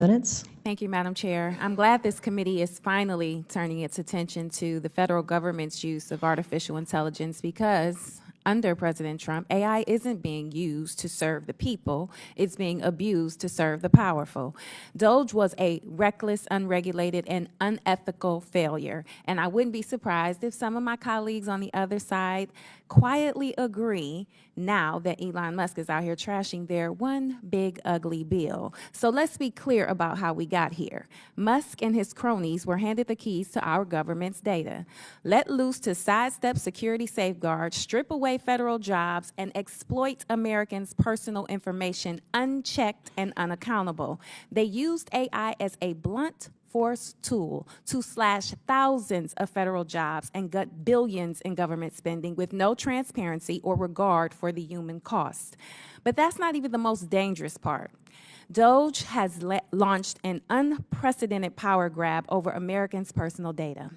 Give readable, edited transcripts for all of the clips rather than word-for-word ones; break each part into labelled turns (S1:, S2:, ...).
S1: Minutes.
S2: Thank you, Madam Chair. I'm glad this committee is finally turning its attention to the federal government's use of artificial intelligence because under President Trump, AI isn't being used to serve the people, it's being abused to serve the powerful. DOGE was a reckless, unregulated, and unethical failure, and I wouldn't be surprised if some of my colleagues on the other side quietly agree now that Elon Musk is out here trashing their one big ugly bill. So let's be clear about how we got here. Musk and his cronies were handed the keys to our government's data, let loose to sidestep security safeguards, strip away federal jobs, and exploit Americans' personal information unchecked and unaccountable. They used AI as a blunt force tool to slash thousands of federal jobs and gut billions in government spending with no transparency or regard for the human cost. But that's not even the most dangerous part. DOGE has launched an unprecedented power grab over Americans' personal data.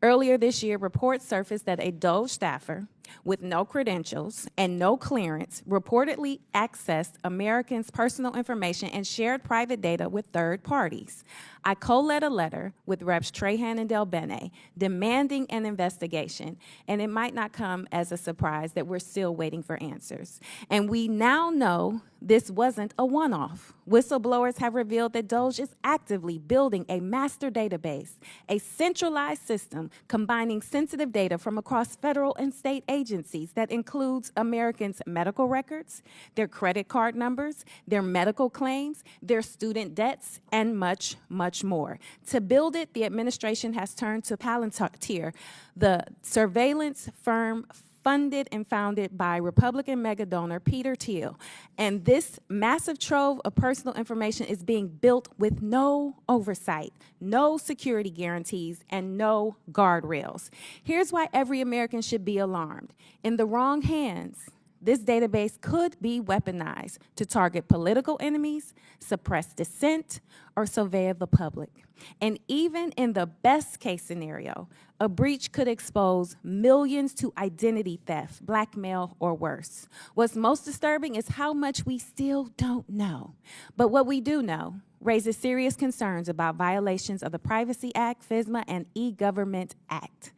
S2: Earlier this year, reports surfaced that a DOGE staffer with no credentials and no clearance reportedly accessed Americans' personal information and shared private data with third parties. I co-led a letter with Reps. Trahan and Del Bene demanding an investigation, and it might not come as a surprise that we're still waiting for answers. And we now know this wasn't a one-off. Whistleblowers have revealed that DOGE is actively building a master database, a centralized system combining sensitive data from across federal and state agencies that includes Americans' medical records, their credit card numbers, their medical claims, their student debts, and much, much more. To build it, the administration has turned to Palantir, the surveillance firm funded and founded by Republican mega donor Peter Thiel. And this massive trove of personal information is being built with no oversight, no security guarantees, and no guardrails. Here's why every American should be alarmed. In the wrong hands, this database could be weaponized to target political enemies, suppress dissent, or surveil the public. And even in the best case scenario, a breach could expose millions to identity theft, blackmail, or worse. What's most disturbing is how much we still don't know. But what we do know raises serious concerns about violations of the Privacy Act, FISMA, and E-Government Act.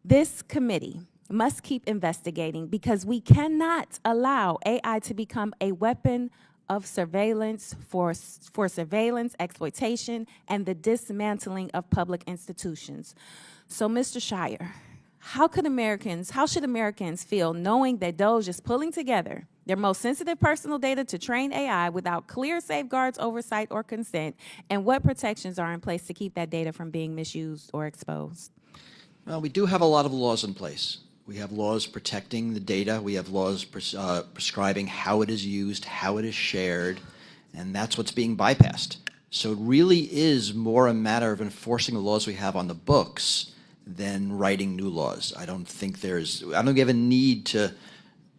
S2: This committee must keep investigating because we cannot allow AI to become a weapon of surveillance for surveillance, exploitation, and the dismantling of public institutions. So, Mr. Shire, how should Americans feel knowing that DOGE is pulling together their most sensitive personal data to train AI without clear safeguards, oversight, or consent, and what protections are in place to keep that data from being misused or exposed?
S3: Well, we do have a lot of laws in place. We have laws protecting the data. We have laws prescribing how it is used, how it is shared, and that's what's being bypassed. So it really is more a matter of enforcing the laws we have on the books than writing new laws. I don't think we have a need to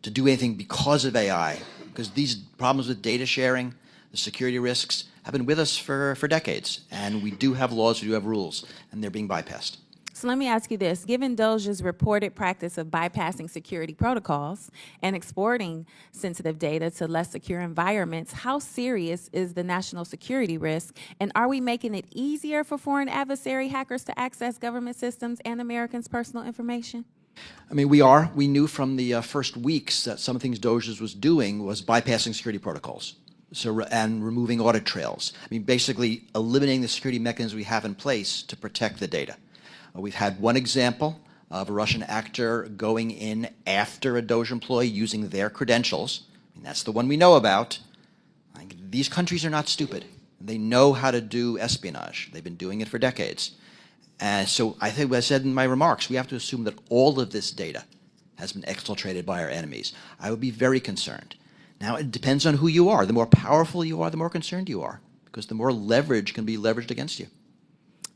S3: do anything because of AI, because these problems with data sharing, the security risks, have been with us for decades. And we do have laws, we do have rules, and they're being bypassed.
S2: So let me ask you this. Given DOGE's reported practice of bypassing security protocols and exporting sensitive data to less secure environments, how serious is the national security risk? And are we making it easier for foreign adversary hackers to access government systems and Americans' personal information?
S3: I mean, we are. We knew from the first weeks that some of the things DOGE was doing was bypassing security protocols. And removing audit trails. I mean, basically eliminating the security mechanisms we have in place to protect the data. We've had one example of a Russian actor going in after a DOGE employee using their credentials. I mean, that's the one we know about. These countries are not stupid. They know how to do espionage. They've been doing it for decades. And so I think, as I said in my remarks, we have to assume that all of this data has been exfiltrated by our enemies. I would be very concerned. Now, it depends on who you are. The more powerful you are, the more concerned you are, because the more leverage can be leveraged against you.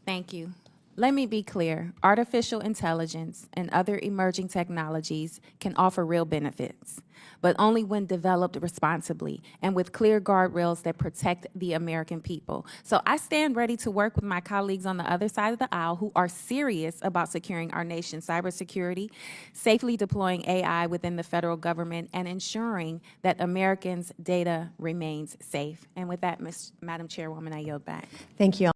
S2: Thank you. Let me be clear. Artificial intelligence and other emerging technologies can offer real benefits, but only when developed responsibly and with clear guardrails that protect the American people. So I stand ready to work with my colleagues on the other side of the aisle who are serious about securing our nation's cybersecurity, safely deploying AI within the federal government, and ensuring that Americans' data remains safe. And with that, Madam Chairwoman, I yield back.
S1: Thank you.